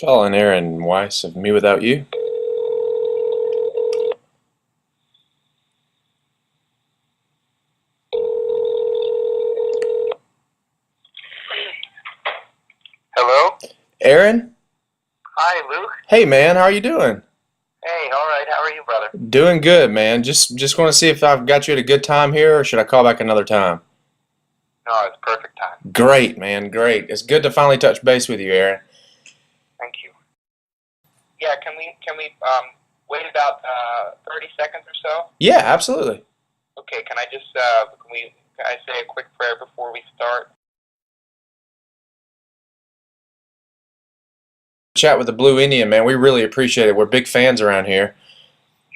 Calling Aaron Weiss of Me Without You. Hello? Aaron? Hi, Luke. Hey man, how are you doing? Hey, all right. How are you, brother? Doing good, man. Just want to see if I've got you at a good time here, or should I call back another time? No, it's perfect time. Great, man, great. It's good to finally touch base with you, Aaron. Thank you. Yeah, can we wait about 30 seconds or so? Yeah, absolutely. Okay, can I say a quick prayer before we start? Chat with the Blue Indian, man. We really appreciate it. We're big fans around here.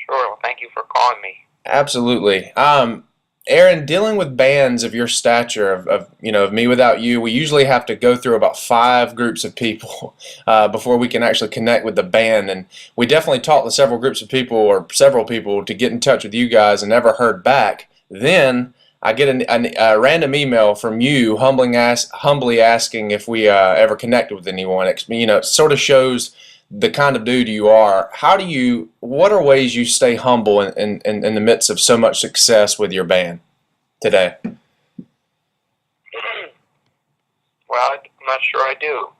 Sure. Well, thank you for calling me. Absolutely. Aaron, dealing with bands of your stature, of Me Without You, we usually have to go through about 5 groups of people before we can actually connect with the band. And we definitely talked to several groups of people or several people to get in touch with you guys and never heard back. Then I get a random email from you humbly asking if we ever connected with anyone. It sort of shows the kind of dude you are. What are ways you stay humble in the midst of so much success with your band today? Well, I'm not sure I do.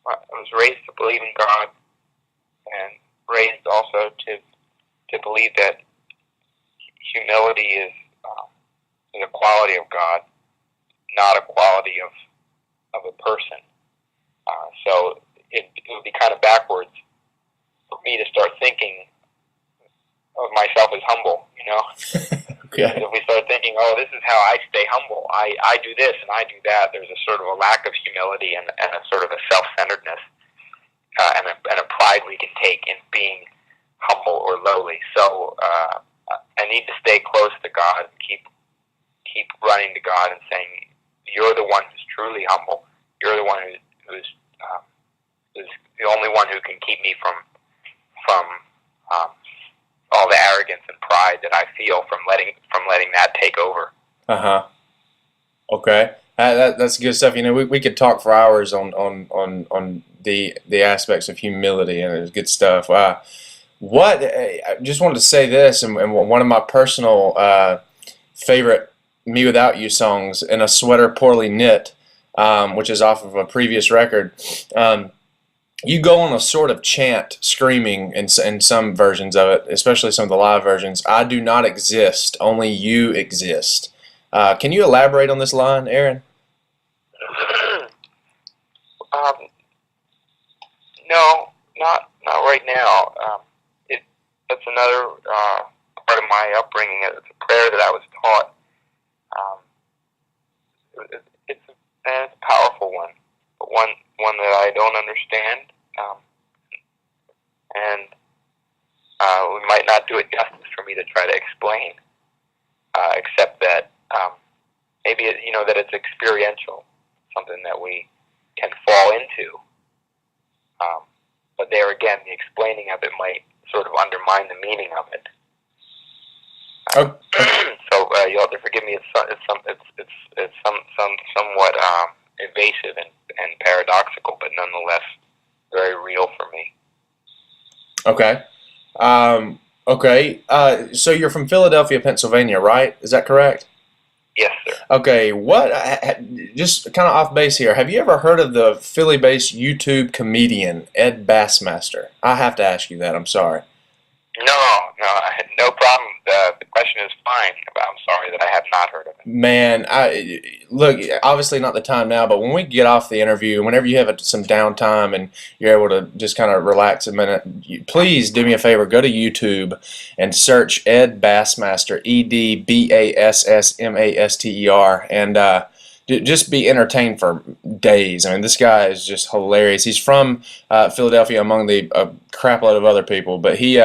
I was raised to believe in God and raised also to believe that humility is a quality of God, not a quality of a person. So it would be kind of backwards for me to start thinking of myself as humble, you know? Okay. If we start thinking, oh, this is how I stay humble, I do this and I do that, there's a sort of a lack of humility and a sort of a self-centeredness and a pride we can take in being humble or lowly. So I need to stay close to God and keep running to God and saying, you're the one who's truly humble. You're the one who's the only one who can keep me from all the arrogance and pride that I feel from letting that take over. Okay. That's good stuff. We could talk for hours on the aspects of humility, and it's good stuff. I just wanted to say this, and one of my personal favorite Me Without You songs, "In a Sweater Poorly Knit," which is off of a previous record. You go on a sort of chant, screaming in some versions of it, especially some of the live versions. "I do not exist, only you exist." Can you elaborate on this line, Aaron? No, not right now. That's another part of my upbringing. It's a prayer that I was taught. It's a powerful one, but one that I don't understand, and we might not do it justice for me to try to explain, except that maybe that it's experiential, something that we can fall into. But there again, the explaining of it might sort of undermine the meaning of it. So you'll have to forgive me. It's somewhat evasive and paradoxical, but nonetheless very real for me. Okay. Okay. So you're from Philadelphia, Pennsylvania, right? Is that correct? Yes, sir. Okay. Just kind of off base here. Have you ever heard of the Philly-based YouTube comedian Ed Bassmaster? I have to ask you that. I'm sorry. No problem. The question is fine, but I'm sorry that I have not heard of it. Man, look, obviously not the time now, but when we get off the interview, whenever you have some downtime and you're able to just kind of relax a minute, please do me a favor, go to YouTube and search Ed Bassmaster, EDBASSMASTER, and just be entertained for days. I mean, this guy is just hilarious. He's from Philadelphia, among the crap load of other people, but he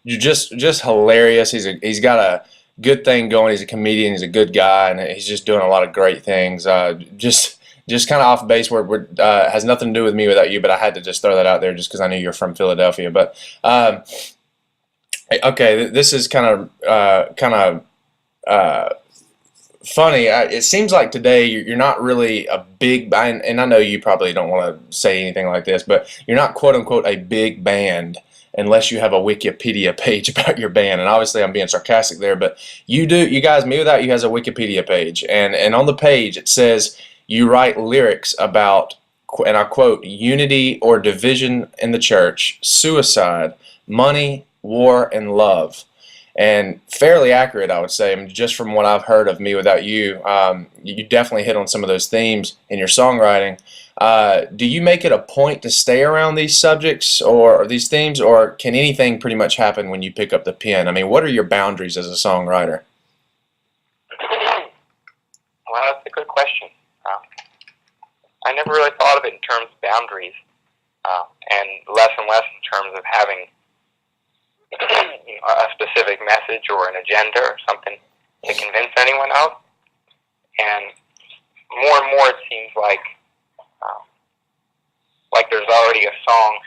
just hilarious. He's got a good thing going. He's a comedian. He's a good guy, and he's just doing a lot of great things. Just kind of off base, where has nothing to do with Me Without You, but I had to just throw that out there just because I knew you're from Philadelphia. But okay, this is kind of funny. It seems like today you're not really a big, and I know you probably don't want to say anything like this, but you're not quote unquote a big band unless you have a Wikipedia page about your band. And obviously, I'm being sarcastic there, but you do. You guys, Me Without You has a Wikipedia page, and on the page it says you write lyrics about, and I quote, unity or division in the church, suicide, money, war, and love. And fairly accurate, I would say. I mean, just from what I've heard of Me Without You, you definitely hit on some of those themes in your songwriting. Do you make it a point to stay around these subjects or these themes, or can anything pretty much happen when you pick up the pen? I mean, what are your boundaries as a songwriter? Well, that's a good question. I never really thought of it in terms of boundaries, and less in terms of having a specific message or an agenda or something to convince anyone of. And more it seems like there's already a song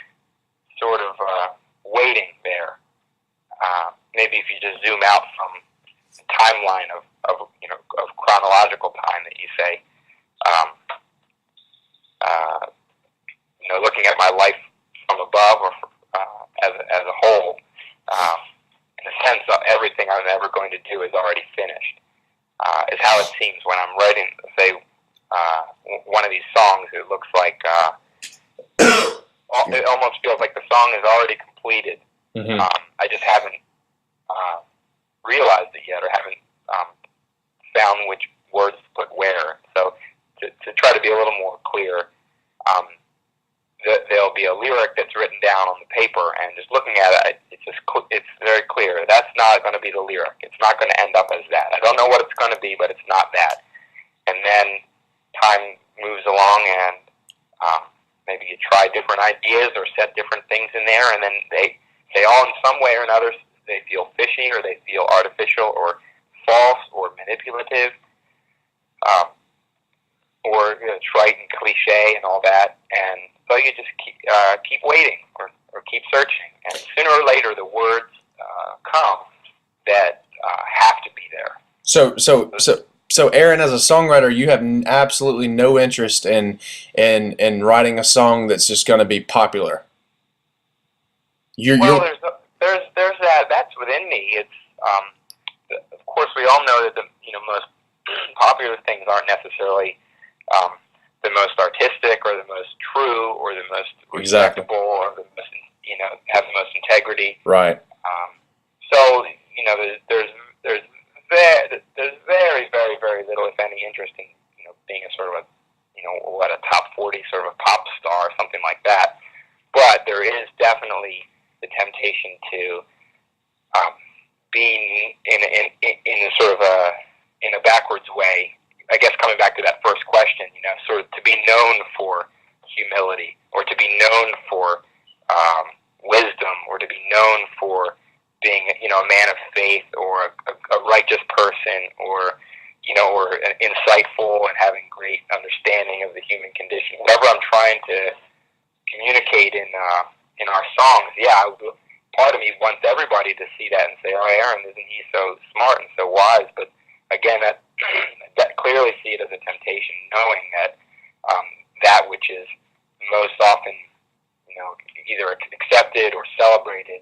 sort of waiting there. Maybe if you just zoom out from the timeline of chronological time that you say, looking at my life from above or as a whole, in a sense, everything I'm ever going to do is already finished. Is how it seems when I'm writing, say, one of these songs. It looks like it almost feels like the song is already completed. Mm-hmm. I just haven't realized it yet, or haven't found which words to put where. So to try to be a little more clear, there'll be a lyric that's written down on the paper, and just looking at it, it's very clear. That's not going to be the lyric. It's not going to end up as that. I don't know what it's going to be, but it's not that. And then time moves along, and maybe you try different ideas or set different things in there, and then they all, in some way or another, they feel fishy, or they feel artificial, or false, or manipulative, or trite and cliche and all that. And so you just keep waiting, or keep searching, and sooner or later the words come that have to be there. So, Aaron, as a songwriter, you have absolutely no interest in writing a song that's just going to be popular. Well, there's that. That's within me. It's of course we all know that the most popular things aren't necessarily the most artistic, or the most true, or the most respectable, or the most have the most integrity. Right. So there's very, very, very little, if any, interest in being a sort of a top 40 sort of a pop star or something like that. But there is definitely the temptation to being in a sort of in a backwards way. I guess coming back to that first question, sort of to be known for humility, or to be known for wisdom, or to be known for being a man of faith, or a righteous person, or or insightful and having great understanding of the human condition. Whatever I'm trying to communicate in our songs, part of me wants everybody to see that and say, "Oh, Aaron, isn't he so smart and so wise?" But again, that clearly see it as a temptation, knowing that that which is most often, either accepted or celebrated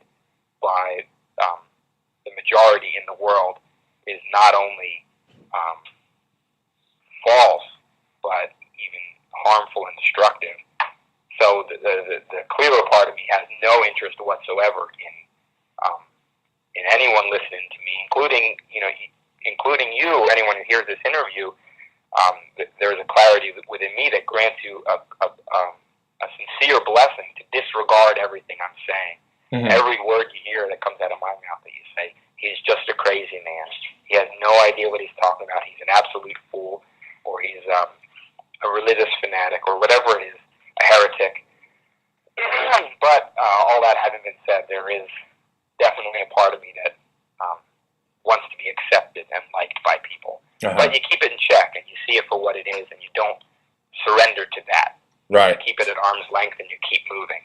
by the majority in the world is not only false, but even harmful and destructive. So the clearer part of me has no interest whatsoever in anyone listening to me, including you, or anyone who hears this interview. There's a clarity within me that grants you a sincere blessing to disregard everything I'm saying. Mm-hmm. Every word you hear that comes out of my mouth that you say, he's just a crazy man. He has no idea what he's talking about. He's an absolute fool, or he's a religious fanatic, or whatever it is, a heretic. But all that having been said, there is definitely a part of me that wants to be accepted and liked by people. Uh-huh. But you keep it in check, and you see it for what it is, and you don't surrender to that. Right. You keep it at arm's length, and you keep moving,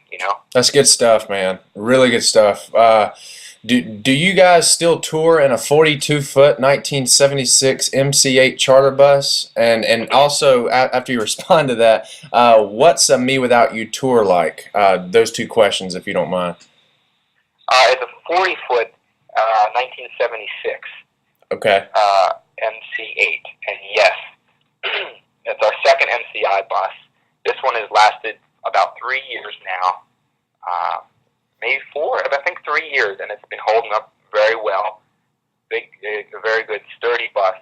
That's good stuff, man. Really good stuff. Do you guys still tour in a 42-foot 1976 MC8 charter bus? And also, after you respond to that, what's a Me Without You tour like? Those two questions, if you don't mind. It's a 40-foot 1976 Okay. MC8, and yes, it's our second MCI bus. This one has lasted about 3 years now, maybe 4. I think 3 years, and it's been holding up very well. It's a very good, sturdy bus.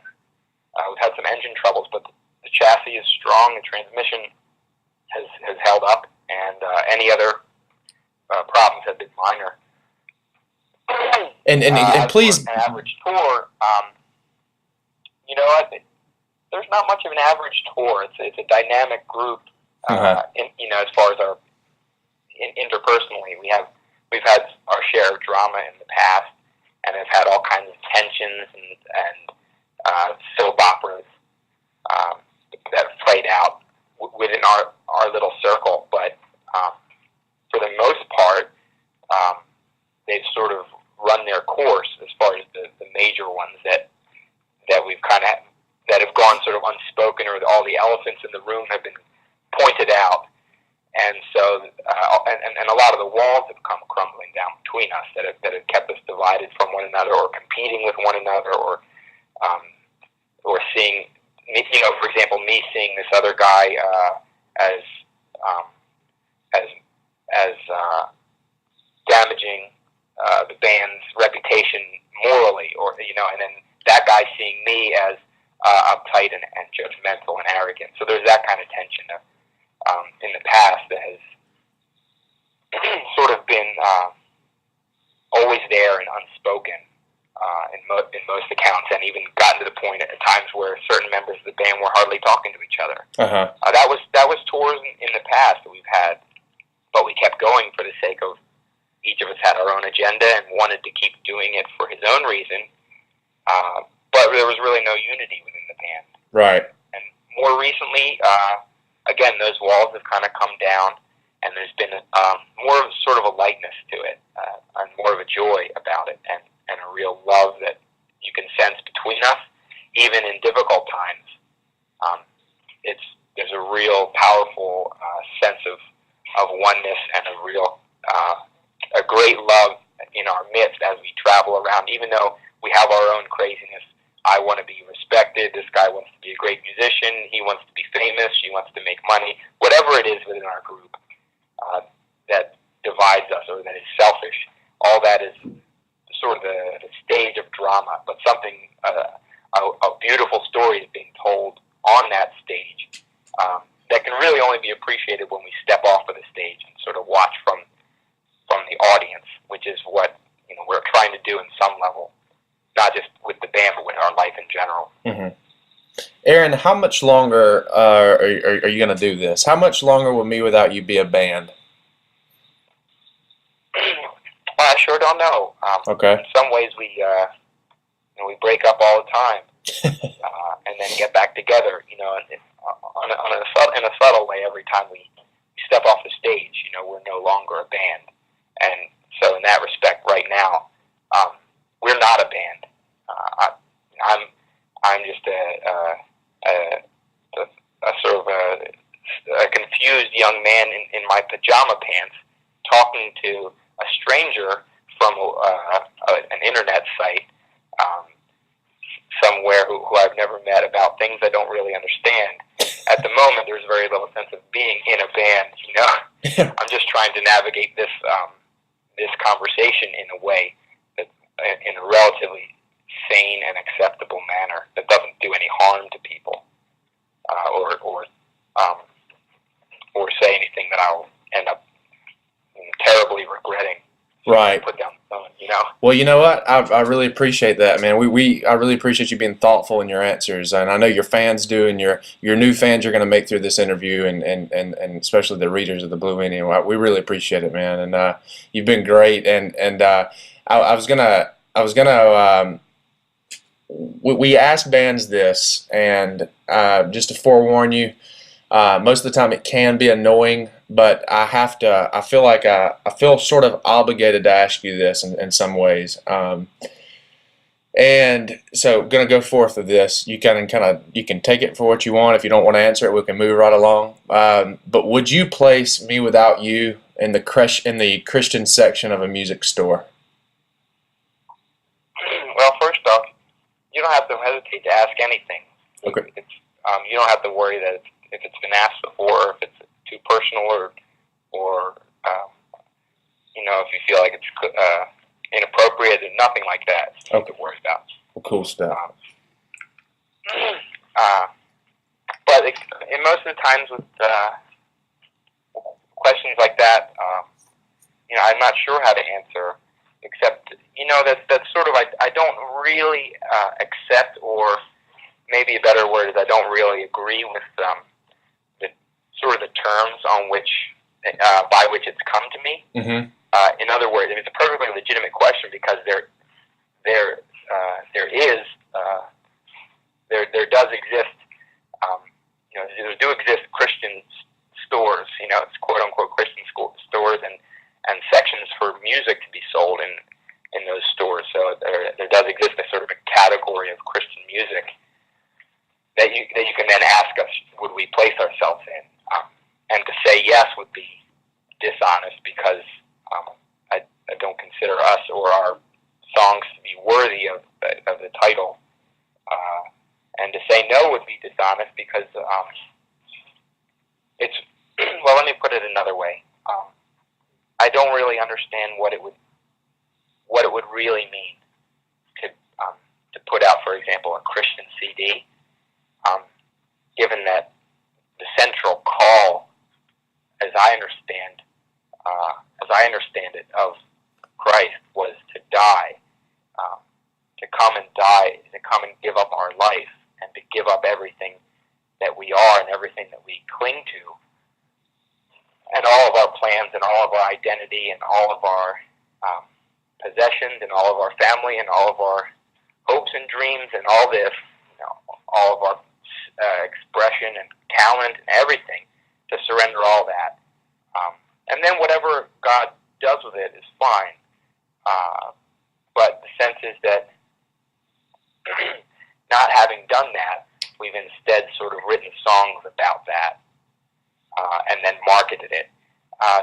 We've had some engine troubles, but the chassis is strong. The transmission has held up, and any other problems have been minor. And please, an average tour, you know, there's not much of an average tour. It's a dynamic group. You know, as far as our interpersonally, we've had our share of drama in the past, and have had all kinds of tensions and soap operas that have played out within our little circle. But for the most part, they've sort of run their course as far as the major ones that we've kind of that have gone sort of unspoken, or all the elephants in the room have been pointed out, and so and a lot of the walls have come crumbling down between us that have kept us divided from one another, or competing with one another, or seeing, you know, for example, me seeing this other guy as damaging the band's reputation morally, or, you know, and then that guy seeing me as uptight and judgmental and arrogant. So there's that kind of tension in the past that has sort of been always there and unspoken in most accounts, and even gotten to the point at times where certain members of the band were hardly talking to each other. That was tours in the past that we've had, but we kept going for the sake of each of us had our own agenda and wanted to keep doing it for his own reason. But there was really no unity within the band. Right. And more recently, again, those walls have kind of come down, and there's been more of sort of a lightness to it, and more of a joy about it, and a real love that you can sense between us, even in difficult times. There's a real powerful sense of oneness, and a great love in our midst as we travel around. Even though we have our own craziness, I want to be respected, this guy wants to be a great musician, he wants to be famous, she wants to make money, whatever it is within our group that divides us, or that is selfish, all that is sort of the stage of drama, but something, a beautiful story is being told on that stage that can really only be appreciated when we step off of the stage and sort of watch from the audience, which is what, you know, we're trying to do in some level, not just with the band, but with our life in general. Mm-hmm. Aaron, how much longer are you going to do this? How much longer will Me Without You be a band? I sure don't know. Okay. In some ways, we break up all the time, and then get back together. You know, in a subtle way. Every time we step off the stage, you know, we're no longer a band, and so in that respect, right now, we're not a band. I'm just a sort of a confused young man in my pajama pants talking to a stranger from an internet site somewhere who I've never met, about things I don't really understand. At the moment, there's very little sense of being in a band. You know, I'm just trying to navigate this conversation in a way that, in a relatively sane and acceptable manner, that doesn't do any harm to people, or say anything that I'll end up terribly regretting. Right. Put down the phone, you know. Well, you know what? I really appreciate that, man. I really appreciate you being thoughtful in your answers, and I know your fans do, and your new fans you're going to make through this interview, and especially the readers of the Blue Meaning. We really appreciate it, man. And you've been great. And we asked bands this, and just to forewarn you, Most of the time it can be annoying, but I feel like I feel sort of obligated to ask you this in some ways. And so, gonna go forth with this. You you can take it for what you want. If you don't want to answer it, we can move right along. But would you place "Me Without You" in the Christian section of a music store? Well, first off, you don't have to hesitate to ask anything. Okay. You don't have to worry that if it's been asked before, or if it's too personal, or if you feel like it's inappropriate, and nothing like that. You don't have to worry about. Well, cool stuff. But in most of the times with questions like that, I'm not sure how to answer, except that's sort of I don't really accept, or maybe a better word is I don't really agree with the sort of the terms on which by which it's come to me. Mm-hmm. In other words, it's a perfectly legitimate question, because there does exist, there do exist Christian stores, it's quote unquote Christian stores, and sections for music to be sold in those stores. So there does exist a sort of a category of Christian music that you can then ask us, would we place ourselves in? And to say yes would be dishonest, because I don't consider us or our songs to be worthy of the title. And to say no would be dishonest, because it's well. Let me put it another way. I don't really understand what it would really mean to put out, for example, a Christian CD. Given that the central call, as I understand it, of Christ was to die, to come and die, to come and give up our life, and to give up everything that we are and everything that we cling to, and all of our plans and all of our identity and all of our possessions and all of our family and all of our hopes and dreams and all this, all of our expression and talent and everything, to surrender all that. And then whatever God does with it is fine. But the sense is that not having done that, we've instead sort of written songs about that, and then marketed it.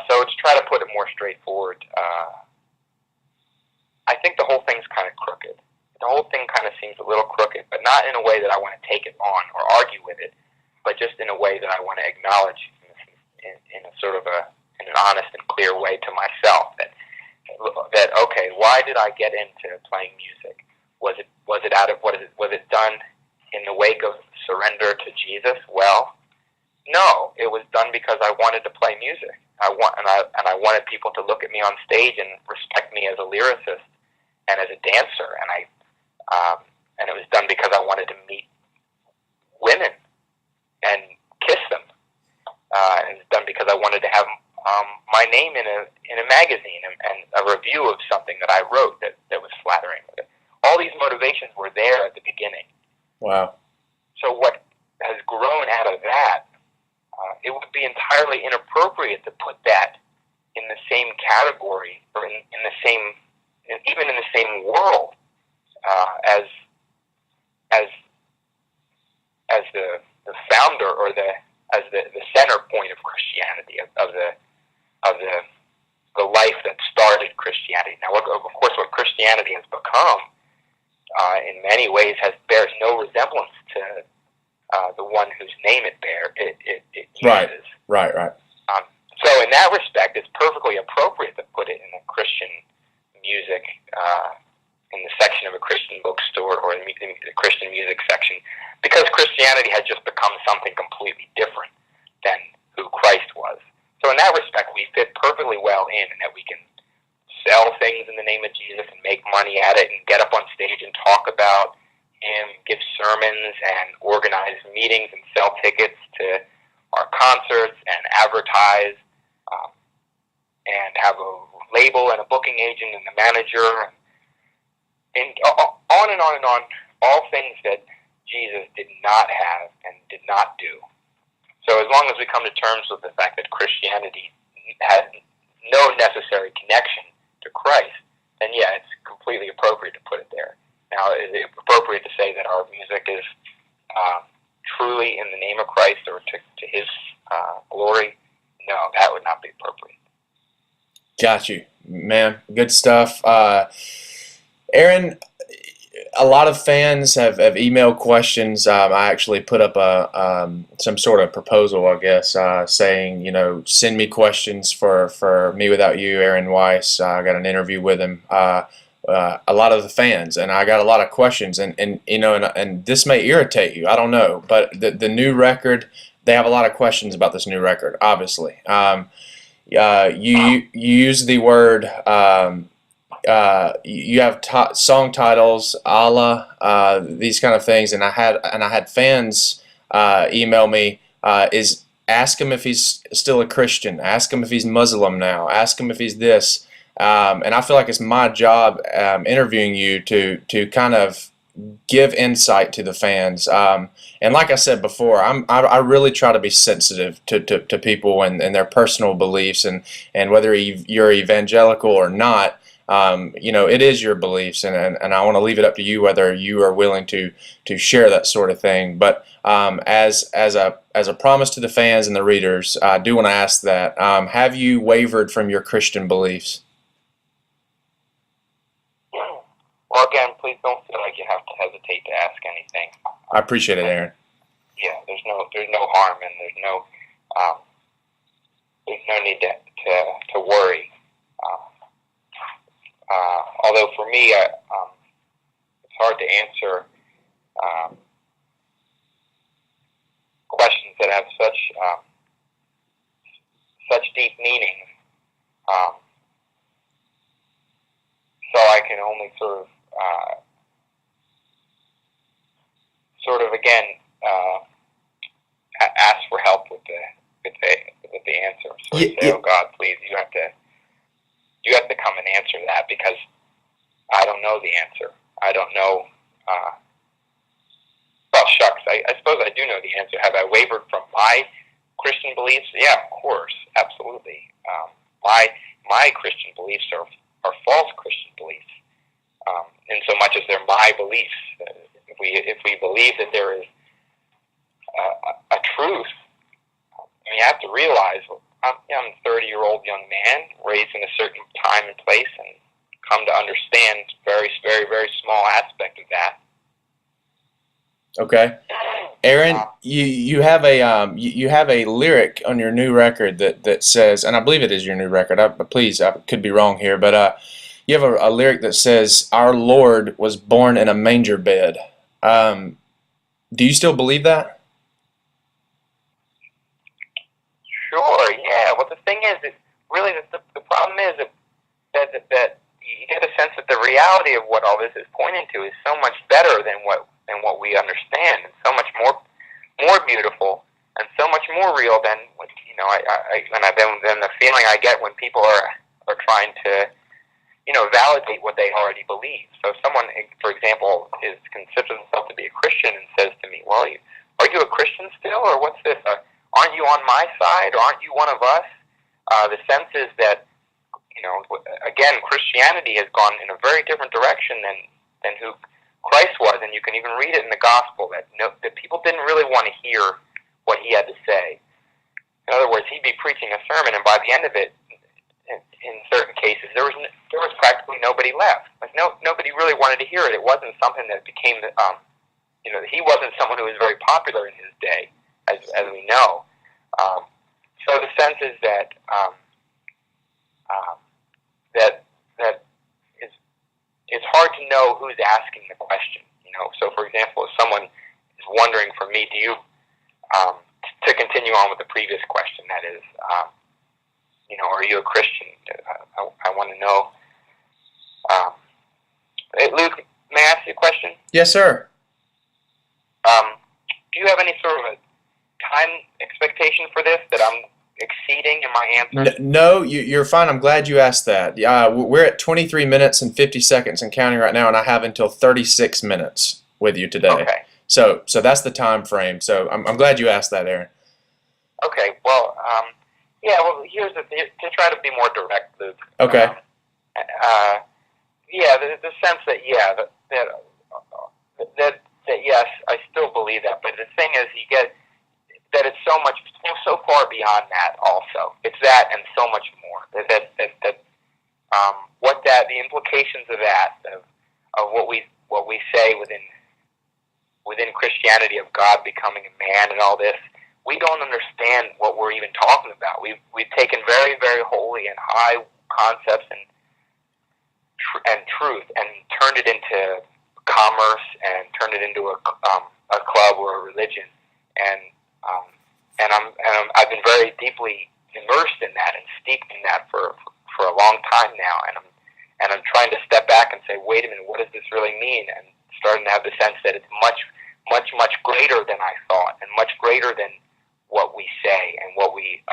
So to try to put it more straightforward, I think the whole thing's kind of crooked. The whole thing kind of seems a little crooked, but not in a way that I want to take it on or argue with it, but just in a way that I want to acknowledge in a sort of in an honest and clear way to myself that okay, why did I get into playing music? Was it done in the wake of surrender to Jesus? Well, no, it was done because I wanted to play music. I wanted people to look at me on stage and respect me as a lyricist and as a dancer, and it was done because I wanted to meet women and kiss them. And it was done because I wanted to have my name in a magazine and a review of something that I wrote that was flattering. All these motivations were there at the beginning. Wow. So what has grown out of that, it would be entirely inappropriate to put that in the same category, or in the same, even in the same world as the founder, or as the center point of Christianity, of the life that started Christianity. Now, of course, what Christianity has become, in many ways, bears no resemblance to the one whose name it uses. Right. So, in that respect, it's perfectly appropriate to put it in a Christian music, in the section of a Christian bookstore, or in the Christian music section, because Christianity has just become something completely different than who Christ was. So in that respect, we fit perfectly well in that we can sell things in the name of Jesus and make money at it and get up on stage and talk about Him, give sermons and organize meetings and sell tickets to our concerts and advertise, and have a label and a booking agent and a manager, and on and on and on, all things that Jesus did not have and did not do. So as long as we come to terms with the fact that Christianity has no necessary connection to Christ, then yeah, it's completely appropriate to put it there. Now, is it appropriate to say that our music is truly in the name of Christ or to His glory? No, that would not be appropriate. Got you, man. Good stuff. Aaron, a lot of fans have emailed questions. I actually put up some sort of proposal, I guess, saying, send me questions for Me Without You, Aaron Weiss. I got an interview with him. A lot of the fans, and I got a lot of questions, and this may irritate you. I don't know, but the new record, they have a lot of questions about this new record. Obviously, you use the word. You have song titles, Allah, these kind of things, and I had fans email me. Ask him if he's still a Christian. Ask him if he's Muslim now. Ask him if he's this. And I feel like it's my job interviewing you to kind of give insight to the fans. And like I said before, I really try to be sensitive to people and their personal beliefs, and whether you're evangelical or not. It is your beliefs, and I want to leave it up to you whether you are willing to share that sort of thing. But as a promise to the fans and the readers, I do want to ask that: have you wavered from your Christian beliefs? Well, again, please don't feel like you have to hesitate to ask anything. I appreciate it, Aaron. Yeah, there's no harm, and there's no need to worry. Although for me, it's hard to answer questions that have such deep meaning. So I can only sort of again ask for help with the answer. So I say, "Oh God, please, you have to come and answer that, because I don't know the answer. I don't know." Well, shucks, I suppose I do know the answer. Have I wavered from my Christian beliefs? Yeah, of course, absolutely. My Christian beliefs are false Christian beliefs, in so much as they're my beliefs. If we believe that there is a truth, you have to realize I'm a 30-year-old young man raised in a certain time and place, and come to understand very, very, very small aspect of that. Okay, Aaron, you have a lyric on your new record that says, and I believe it is your new record. Please, I could be wrong here, but you have a lyric that says, "Our Lord was born in a manger bed." Do you still believe that? Sure. Yeah. Well, the thing is, really the problem is that you get a sense that the reality of what all this is pointing to is so much better than what we understand, and so much more beautiful, and so much more real than what than the feeling I get when people are trying to validate what they already believe. So if someone, for example, considers himself to be a Christian and says to me, "Well, are you a Christian still, or what's this? Aren't you on my side, or aren't you one of us?" The sense is that again, Christianity has gone in a very different direction than who Christ was, and you can even read it in the gospel that people didn't really want to hear what he had to say. In other words, he'd be preaching a sermon, and by the end of it, in certain cases, there was practically nobody left. Like nobody really wanted to hear it. It wasn't something that became he wasn't someone who was very popular in his day, as we know. So the sense is that it's hard to know who's asking the question. So for example, if someone is wondering from me, do you to continue on with the previous question, that is, are you a Christian? I want to know. Hey, Luke, may I ask you a question? Yes, sir. Do you have any sort of a time expectation for this that I'm exceeding in my answer? No, you're fine. I'm glad you asked that. We're at 23 minutes and 50 seconds and counting right now, and I have until 36 minutes with you today. Okay. So that's the time frame. So I'm glad you asked that, Aaron. Okay. Well, yeah. Well, here's to try to be more direct, Luke. Okay. Yeah, the sense that that yes, I still believe that. But the thing is, you get that it's so far beyond that. Also, it's that and so much more. What the implications of that of what we say within Christianity of God becoming a man and all this, we don't understand what we're even talking about. We've taken very, very holy and high concepts and truth and turned it into commerce and turned it into a club or a religion, and I've been very deeply immersed in that and steeped in that for a long time now, and I'm trying to step back and say, wait a minute, what does this really mean? And starting to have the sense that it's much greater than I thought, and much greater than what we say and what we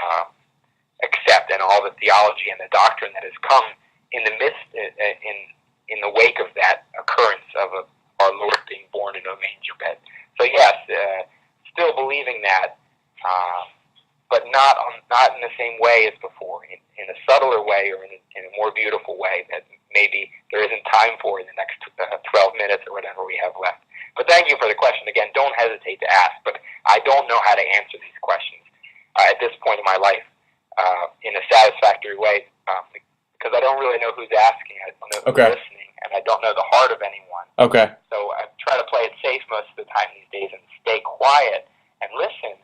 accept, and all the theology and the doctrine that has come in the midst in the wake of that occurrence of our Lord being born in a manger bed. So yes, still believing that, but not in the same way as before, in a subtler way, or in a more beautiful way that maybe there isn't time for in the next 12 minutes or whatever we have left. But thank you for the question. Again, don't hesitate to ask, but I don't know how to answer these questions at this point in my life in a satisfactory way, because I don't really know who's asking, I don't know who's listening, and I don't know the heart of anyone. Okay. So I try to play it safe most of the time these days and stay quiet and listen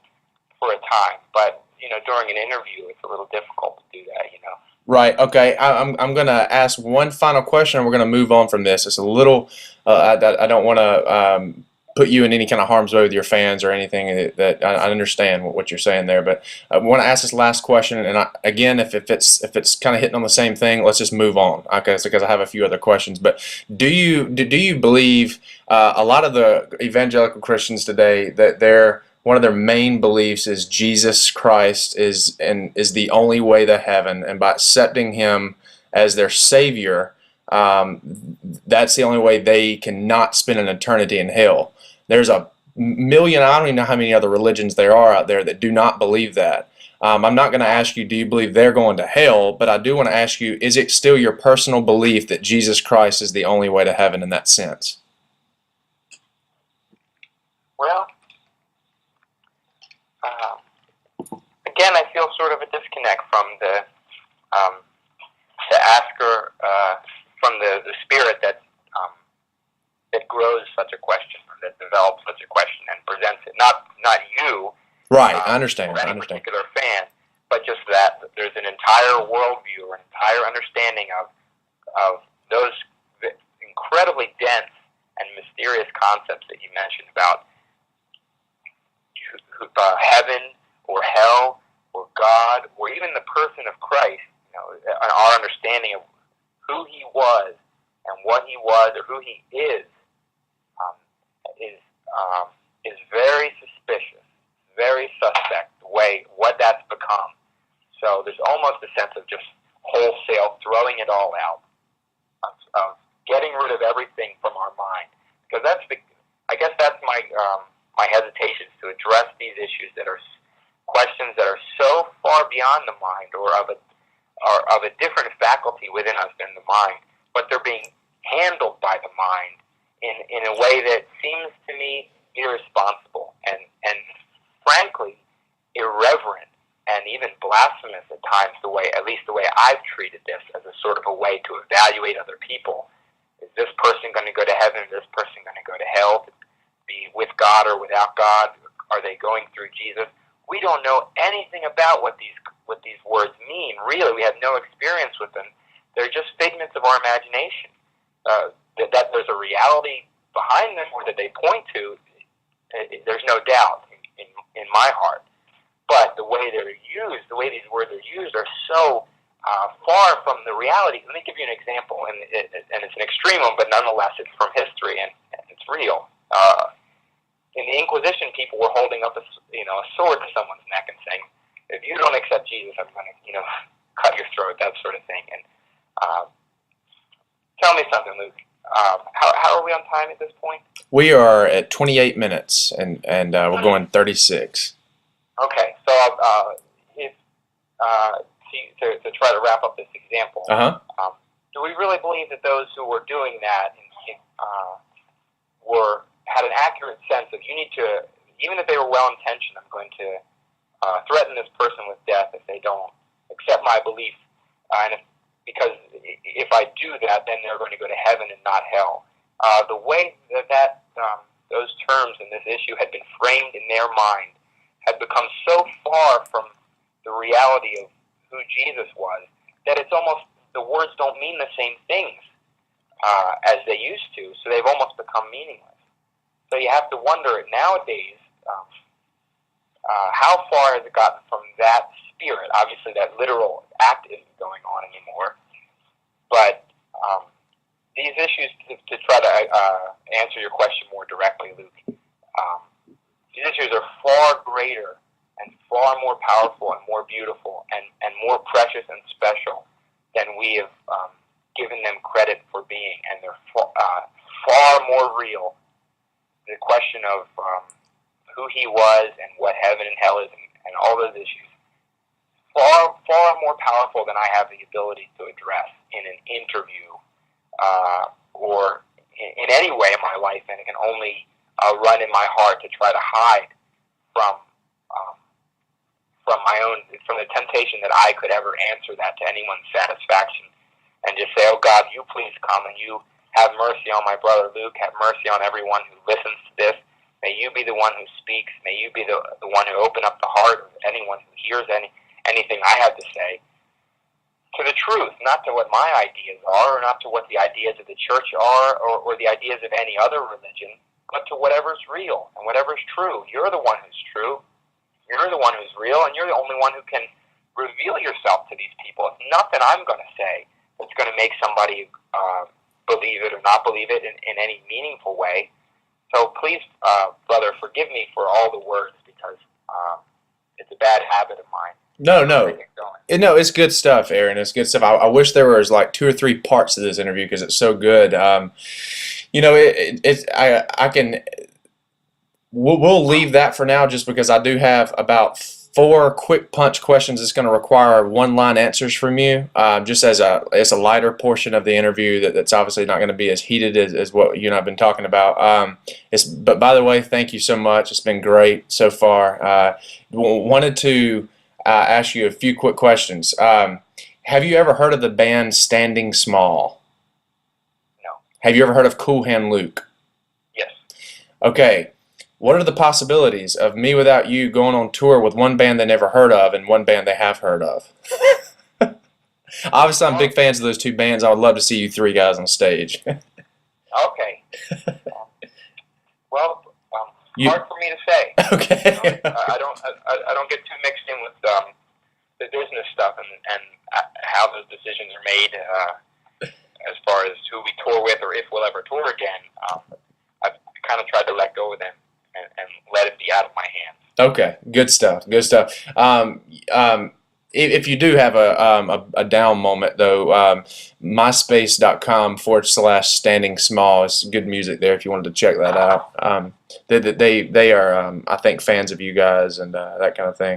for a time. But during an interview, it's a little difficult to do that. Right. Okay. I'm going to ask one final question, and we're going to move on from this. It's a little. I don't want to put you in any kind of harm's way with your fans or anything. That I understand what you're saying there, but I want to ask this last question. And again, if it's kind of hitting on the same thing, let's just move on. Okay. Because I have a few other questions. But do you believe a lot of the evangelical Christians today that one of their main beliefs is Jesus Christ is the only way to heaven, and by accepting Him as their Savior, that's the only way they cannot spend an eternity in hell? There's a million, I don't even know how many other religions there are out there that do not believe that. I'm not going to ask you, do you believe they're going to hell? But I do want to ask you, is it still your personal belief that Jesus Christ is the only way to heaven in that sense? Well, again, I feel sort of a disconnect from the asker, from the spirit that grows such a question, or that develops such a question and presents it. Not you, right? I understand. Or any particular fan, but just that there's an entire worldview or an entire understanding of those incredibly dense and mysterious concepts that you mentioned about heaven or hell or God or even the person of Christ. Our understanding of who He was and what He was or who He is is very suspicious, very suspect. The way what that's become. So there's almost a sense of just wholesale throwing it all out, of getting rid of everything from our mind, because I guess that's my hesitations to address these issues that are questions that are so far beyond the mind, or of a different faculty within us than the mind, but they're being handled by the mind in a way that seems to me irresponsible and frankly irreverent and even blasphemous at times, at least the way I've treated this as a sort of a way to evaluate other people. Is this person going to go to heaven? Is this person going to go to hell? Be with God or without God? Are they going through Jesus? We don't know anything about what these words mean. Really, we have no experience with them. They're just figments of our imagination. That there's a reality behind them, or that they point to, there's no doubt in my heart. But the way they're used, the way these words are used, are so far from the reality. Let me give you an example, and it's an extreme one, but nonetheless, it's from history and it's real. In the Inquisition, people were holding up a sword to someone's neck and saying, "If you don't accept Jesus, I'm going to cut your throat," that sort of thing. And tell me something, Luke. How are we on time at this point? We are at 28 minutes, and we're going 36. Okay, so his to try to wrap up this example. Do we really believe that those who were doing that had an accurate sense of, you need to, even if they were well intentioned, I'm going to threaten this person with death if they don't accept my belief, because if I do that, then they're going to go to heaven and not hell. The way that those terms in this issue had been framed in their mind had become so far from the reality of who Jesus was that it's almost, the words don't mean the same things as they used to, so they've almost become meaningless. So you have to wonder nowadays, how far has it gotten from that spirit? Obviously that literal act isn't going on anymore, but these issues, to try to answer your question more directly, Luke, these issues are far greater and far more powerful and more beautiful and more precious and special than we have given them credit for being, and they're far more real. The question of who he was and what heaven and hell is and all those issues, far more powerful than I have the ability to address in an interview or in any way in my life, and it can only run in my heart to try to hide from the temptation that I could ever answer that to anyone's satisfaction, and just say, oh God, you please come and you have mercy on my brother Luke, have mercy on everyone who listens to this. May you be the one who speaks. May you be the one who open up the heart of anyone who hears anything I have to say to the truth, not to what my ideas are, or not to what the ideas of the church are, or the ideas of any other religion, but to whatever's real and whatever's true. You're the one who's true. You're the one who's real, and you're the only one who can reveal yourself to these people. It's nothing I'm going to say that's going to make somebody believe it or not believe it in any meaningful way. So please, brother, forgive me for all the words, because it's a bad habit of mine. No, it's good stuff, Aaron. It's good stuff. I wish there was like 2 or 3 parts to this interview because it's so good. We'll leave that for now, just because I do have about 4 quick punch questions that's going to require 1-line answers from you, just as it's a lighter portion of the interview that's obviously not going to be as heated as what you and I have been talking about. But by the way, thank you so much. It's been great so far. Wanted to ask you a few quick questions. Have you ever heard of the band Standing Small? No. Have you ever heard of Cool Hand Luke? Yes. Okay. What are the possibilities of Me Without You going on tour with one band they never heard of and one band they have heard of? Obviously, I'm big fans of those 2 bands. I would love to see you 3 guys on stage. Okay. Hard for me to say. Okay. I don't get too mixed in with the business stuff and how those decisions are made as far as who we tour with or if we'll ever tour again. I've kind of tried to let go of them and let it be out of my hands. Okay, good stuff. Good stuff. If you do have a down moment, though, myspace.com/standing small is good music there if you wanted to check that out. They are, I think, fans of you guys and that kind of thing.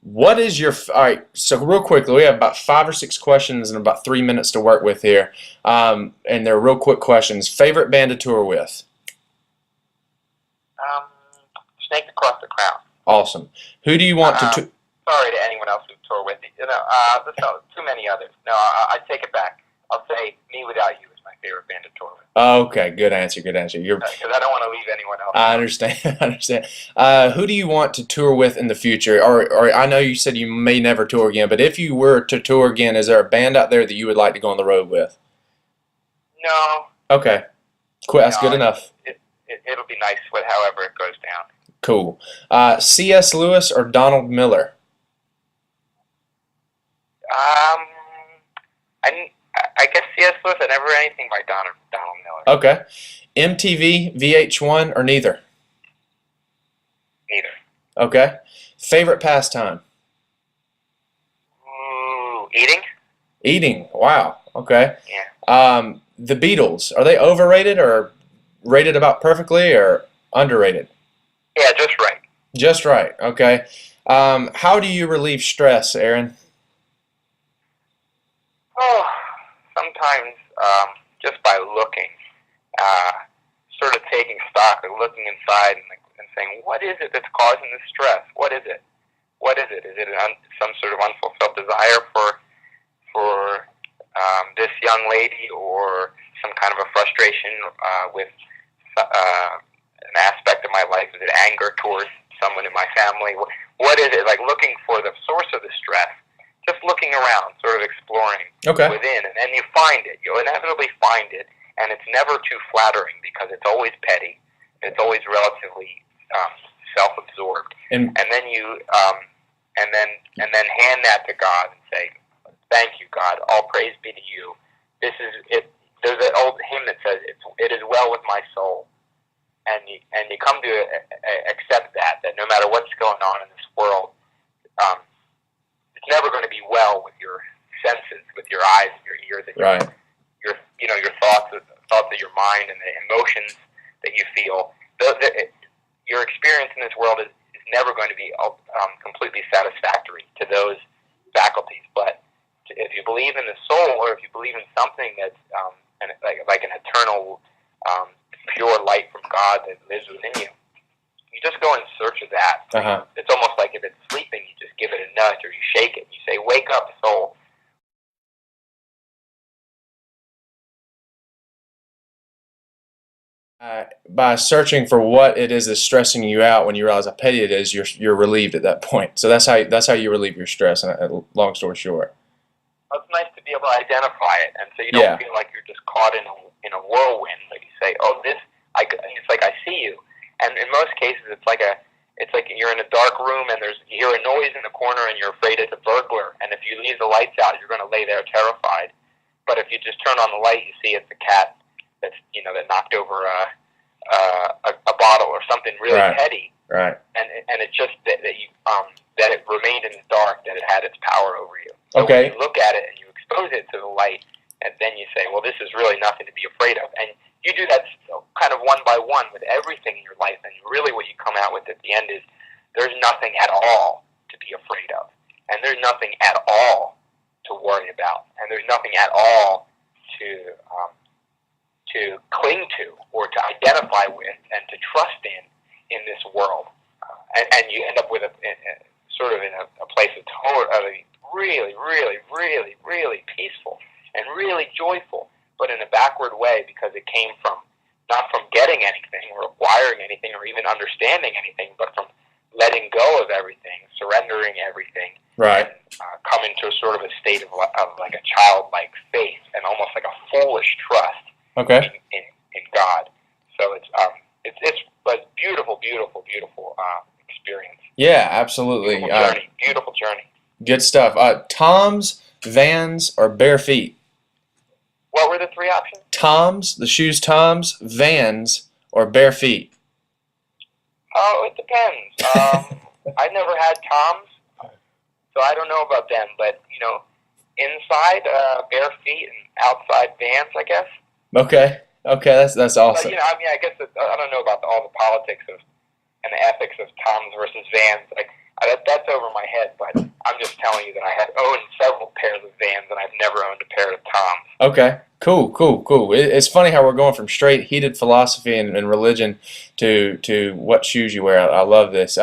What is your, all right, so real quickly, we have about 5 or 6 questions and about 3 minutes to work with here. And they're real quick questions. Favorite band to tour with? Snake Across the Crown. Awesome. Who do you want to... Sorry to anyone else who toured with me. There's too many others. No, I take it back. I'll say Me Without You is my favorite band to tour with. Okay, good answer, good answer. Because I don't want to leave anyone else. I understand, I understand. Who do you want to tour with in the future? Or I know you said you may never tour again, but if you were to tour again, is there a band out there that you would like to go on the road with? No. Okay, cool. That's good enough. It'll be nice with however it goes down. Cool. C.S. Lewis or Donald Miller? I guess C.S. Lewis. I never read anything by Donald Miller. Okay. MTV, VH1, or neither? Neither. Okay. Favorite pastime? Eating. Eating. Wow. Okay. Yeah. The Beatles, are they overrated or rated about perfectly or underrated? Yeah, just right. Just right. Okay. How do you relieve stress, Aaron? Oh, sometimes just by looking, uh, sort of taking stock, or looking inside and saying, what is it that's causing this stress? What is it? What is it? Is it some sort of unfulfilled desire for this young lady, or some kind of a frustration with an aspect of my life? Is it anger towards someone in my family? What is it? Like looking for the source of the stress, just looking around, sort of exploring Okay. within, and then you find it. You'll inevitably find it, and it's never too flattering because it's always petty. It's always relatively self-absorbed, And and then you and then hand that to God and say, "Thank you, God. All praise be to you. This is it." There's an old hymn that says, "It is well with my soul," and you come to accept that no matter what's going on in this world, um, it's never going to be well with your senses, with your eyes and your ears, and right. your thoughts of your mind and the emotions that you feel. Your experience in this world is never going to be completely satisfactory to those faculties. But if you believe in the soul, or if you believe in something that's like an eternal, pure light from God that lives within you, you just go in search of that. Uh-huh. It's almost like if it's sleeping, you just give it a nudge, or you shake it. You say, "Wake up, soul." By searching for what it is that's stressing you out, when you realize how petty it is, you're relieved at that point. So that's how you relieve your stress. Long story short. Well, it's nice to be able to identify it, and so you don't Yeah. feel like you're just caught in a whirlwind. But you say, "Oh, this." It's like I see you, and in most cases, it's like you're in a dark room and you hear a noise in the corner, and you're afraid it's a burglar. And if you leave the lights out, you're going to lay there terrified. But if you just turn on the light, you see it's a cat that knocked over a bottle or something really Right. petty, Right. and it's just that it remained in the dark, that it had its power over you. So Okay. when you look at it and you expose it to the light, and then you say, well, this is really nothing to be afraid of. And you do that kind of one by one with everything in your life, and really what you come out with at the end is there's nothing at all to be afraid of, and there's nothing at all to worry about, and there's nothing at all to cling to, or to identify with, and to trust in this world. And you end up with sort of in a place of totally, really, really, really, really peaceful and really joyful, but in a backward way, because it came from not from getting anything or acquiring anything or even understanding anything, but from letting go of everything, surrendering everything, Right. and coming to a sort of a state of like a childlike faith and almost like a foolish trust Okay. in God. So it's a beautiful, beautiful, beautiful experience. Yeah, absolutely. Beautiful journey. Good stuff. Toms, Vans, or bare feet? What were the three options? Toms, the shoes Toms, Vans, or bare feet? Oh, it depends. I've never had Toms, so I don't know about them. But inside bare feet and outside Vans, I guess. Okay. Okay, that's awesome. But I guess I don't know about all the politics and the ethics of Toms versus Vans. That's over my head, but I'm just telling you that I have owned several pairs of Vans, and I've never owned a pair of Toms. Okay, cool. It's funny how we're going from straight heated philosophy and religion to what shoes you wear. I love this.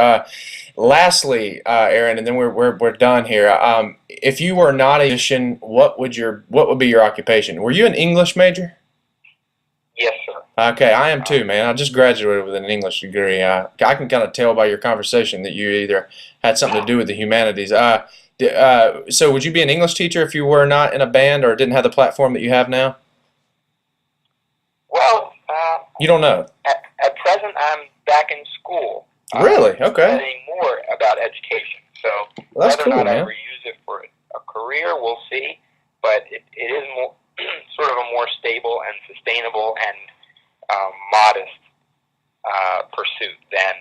Lastly, Aaron, and then we're done here. If you were not a musician, what would be your occupation? Were you an English major? Yes, sir. Okay, I am too, man. I just graduated with an English degree. I can kind of tell by your conversation that you either had something to do with the humanities. So would you be an English teacher if you were not in a band or didn't have the platform that you have now? Well, You don't know. at present, I'm back in school. Really? Okay. Studying more about education. So Well, that's whether cool, or not I man. ever use it for a career, we'll see. But it is more sort of a more stable and sustainable and modest pursuit than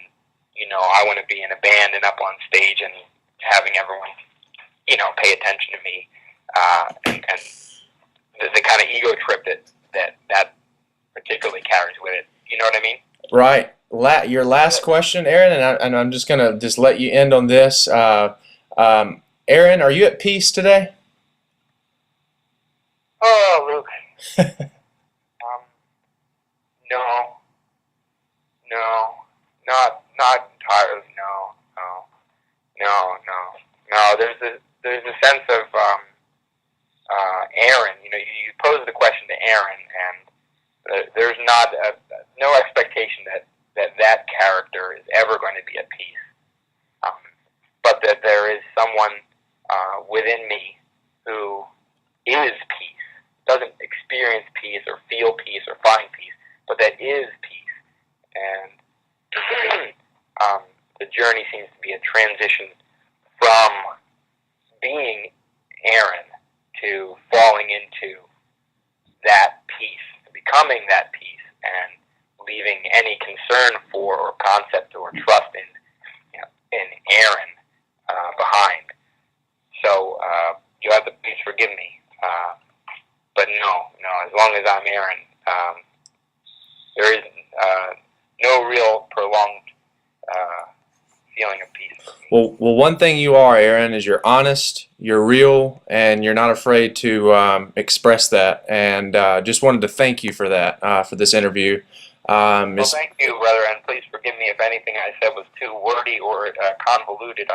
I want to be in a band and up on stage and having everyone pay attention to me, and the kind of ego trip that particularly carries with it. You know what I mean? Right. your last question, Aaron, and I'm just gonna just let you end on this. Aaron, are you at peace today? Oh, Luke. Um, no, no, not entirely. No, no, no, no, no. There's a sense of Aaron. You know, you pose the question to Aaron, and there's not no expectation that character is ever going to be at peace. Um, but that there is someone within me who is peace, doesn't experience peace or feel peace or find peace, but that is peace. And the journey seems to be a transition from being Aaron to falling into that peace, becoming that peace, and leaving any concern for or concept or trust in, you know, in Aaron behind. So you have to please forgive me. But no, as long as I'm Aaron, there is no real prolonged feeling of peace for me. Well, one thing you are, Aaron, is you're honest, you're real, and you're not afraid to express that. And just wanted to thank you for that, for this interview. Well, thank you, brother, and please forgive me if anything I said was too wordy or convoluted.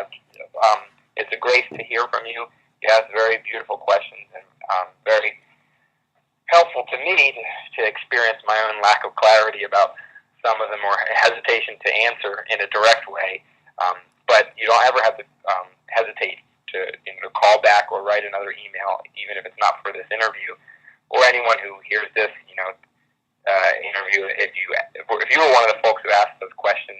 It's a grace to hear from you. You ask very beautiful questions and very helpful to me to experience my own lack of clarity about some of them or hesitation to answer in a direct way. But you don't ever have to hesitate to call back or write another email, even if it's not for this interview, or anyone who hears this, interview. If you were one of the folks who asked those questions,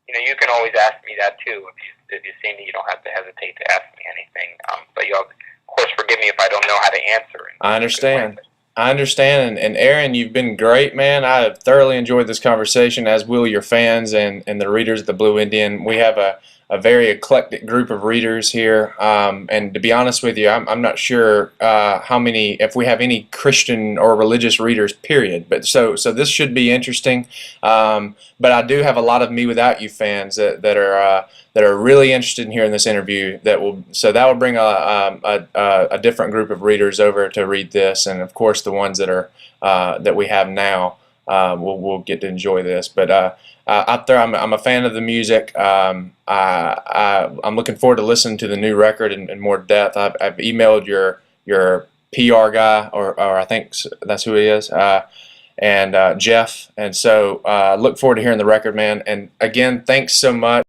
you can always ask me that too. If you see me, you don't have to hesitate to ask me anything. But you'll, of course, forgive me if I don't know how to answer. I understand. I understand, and Aaron, you've been great, man. I have thoroughly enjoyed this conversation, as will your fans and the readers of the Blue Indian. We have a very eclectic group of readers here, and to be honest with you, I'm not sure how many, if we have any Christian or religious readers, period. But so this should be interesting. But I do have a lot of Me Without You fans that are really interested in hearing this interview. That will bring a different group of readers over to read this, and of course the ones that are that we have now will get to enjoy this. But out there, I'm a fan of the music. I'm looking forward to listening to the new record in more depth. I've emailed your PR guy, or I think that's who he is, and Jeff. And so look forward to hearing the record, man. And again, thanks so much.